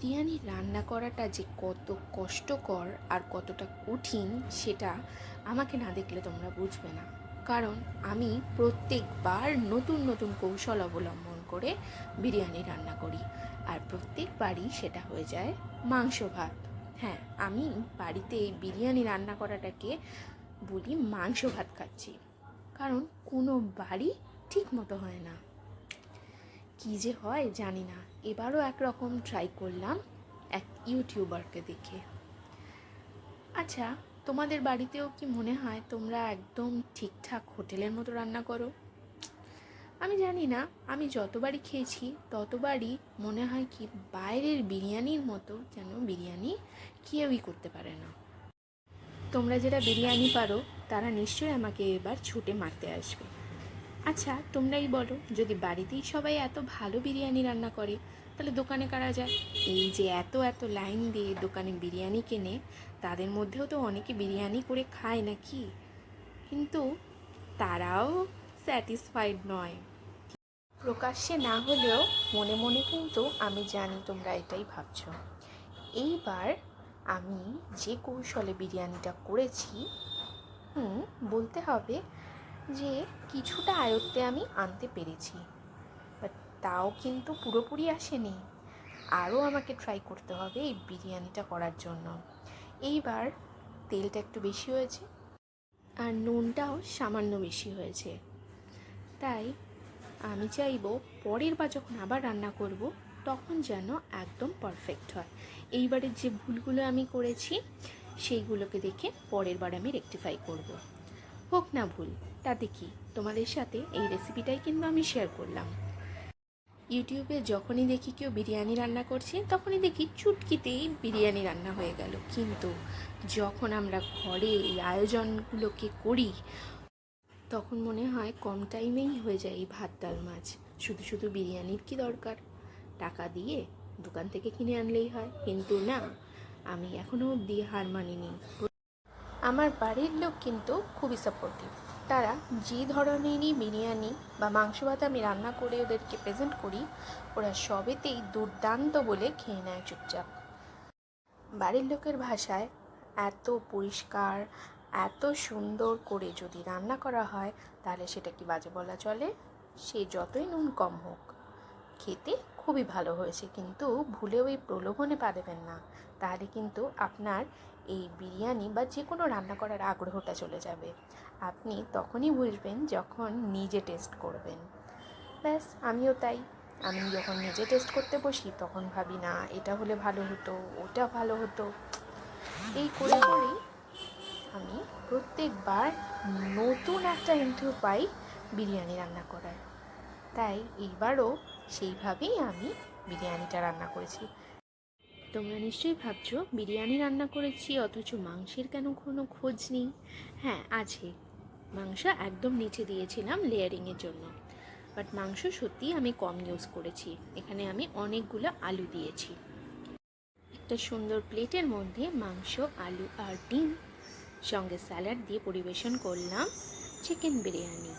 বিরিয়ানি রান্না করাটা যে কত কষ্টকর আর কতটা কঠিন সেটা আমাকে না দেখলে তোমরা বুঝবে না। কারণ আমি প্রত্যেকবার নতুন নতুন কৌশল অবলম্বন করে বিরিয়ানি রান্না করি, আর প্রত্যেকবারই সেটা হয়ে যায় মাংস ভাত। হ্যাঁ, আমি বাড়িতে বিরিয়ানি রান্না করাটাকে বলি মাংস ভাত খাচ্ছি, কারণ কোনো বাড়ি ঠিক মতো হয় না। কী যে হয় জানি না। এবারও একরকম ট্রাই করলাম এক ইউটিউবারকে দেখে। আচ্ছা, তোমাদের বাড়িতেও কি মনে হয় তোমরা একদম ঠিকঠাক হোটেলের মতো রান্না করো? আমি জানি না, আমি যতবারই খেয়েছি ততবারই মনে হয় কি বাইরের বিরিয়ানির মতো যেন বিরিয়ানি কেউই করতে পারে না। তোমরা যারা বিরিয়ানি পারো তারা নিশ্চয়ই আমাকে এবার ছুটে মারতে আসবে। আচ্ছা, তোমরাই বলো, যদি বাড়িতেই সবাই এত ভালো বিরিয়ানি রান্না করে তাহলে দোকানে কারা যায়? এই যে এত এত লাইন দিয়ে দোকানে বিরিয়ানি কেনে, তাদের মধ্যেও তো অনেকে বিরিয়ানি করে খায় নাকি? কিন্তু তারাও স্যাটিসফাইড নয়। প্রকাশ্যে না হলেও মনে মনে কিন্তু আমি জানি তোমরা এটাই ভাবছো। এইবার আমি যে কৌশলে বিরিয়ানিটা করেছি, বলতে হবে যে কিছুটা আয়ত্তে আমি আনতে পেরেছি, বাট তাও কিন্তু পুরোপুরি আসেনি। আরও আমাকে ট্রাই করতে হবে এই বিরিয়ানিটা করার জন্য। এইবার তেলটা একটু বেশি হয়েছে আর নুনটাও সামান্য বেশি হয়েছে। তাই আমি চাইবো পরের বার যখন আবার রান্না করব তখন যেন একদম পারফেক্ট হয়। এইবারের যে ভুলগুলো আমি করেছি সেইগুলোকে দেখে পরের বার আমি রেকটিফাই করব। হোক না ভুল, তাতে কি, তোমাদের সাথে এই রেসিপিটাই কিন্তু আমি শেয়ার করলাম। ইউটিউবে যখনই দেখি কেউ বিরিয়ানি রান্না করছে তখনই দেখি চুটকিতেই বিরিয়ানি রান্না হয়ে গেল, কিন্তু যখন আমরা ঘরে এই আয়োজনগুলোকে করি তখন মনে হয় কম টাইমেই হয়ে যায় এই ভাত ডাল মাছ। শুধু শুধু বিরিয়ানির কি দরকার? টাকা দিয়ে দোকান থেকে কিনে আনলেই হয়। কিন্তু না, আমি এখনও অবধি হার মানিনি। আমার বাড়ির লোক কিন্তু খুবই সাপোর্টিভ। তারা যে ধরনেরই বিরিয়ানি বা মাংস ভাত আমি রান্না করে ওদেরকে প্রেজেন্ট করি, ওরা সবেতেই দুর্দান্ত বলে খেয়ে নেয় চুপচাপ। বাড়ির লোকের ভাষায় এত পরিষ্কার, এত সুন্দর করে যদি রান্না করা হয় তাহলে সেটা কি বাজে বলা চলে? সে যতই নুন কম হোক, খেতে খুবই ভালো হয়েছে, কিন্তু ভুলেও এই প্রলোভনে পা দেবেন না। তাহলে কিন্তু আপনার এই বিরিয়ানি বা যে কোনো রান্না করার আগ্রহটা চলে যাবে। আপনি তখনই বুঝবেন যখন নিজে টেস্ট করবেন। ব্যাস, আমিও তাই। আমি যখন নিজে টেস্ট করতে বসি তখন ভাবি না এটা হলে ভালো হতো, ওটা ভালো হতো। এই করে করেই আমি প্রত্যেকবার নতুন একটা ইন্ট্রো পাই বিরিয়ানি রান্না করার। তাই এইবারও সেইভাবেই আমি বিরিয়ানিটা রান্না করেছি। তোমরা নিশ্চয়ই ভাবছো বিরিয়ানি রান্না করেছি অথচ মাংসের কেন কোনো খোঁজ নেই? হ্যাঁ, আছে। মাংস একদম নিচে দিয়েছিলাম লেয়ারিংয়ের জন্য, বাট মাংস সত্যিই আমি কম ইউজ করেছি। এখানে আমি অনেকগুলো আলু দিয়েছি। একটা সুন্দর প্লেটের মধ্যে মাংস, আলু আর ডিম সঙ্গে স্যালাড দিয়ে পরিবেশন করলাম চিকেন বিরিয়ানি।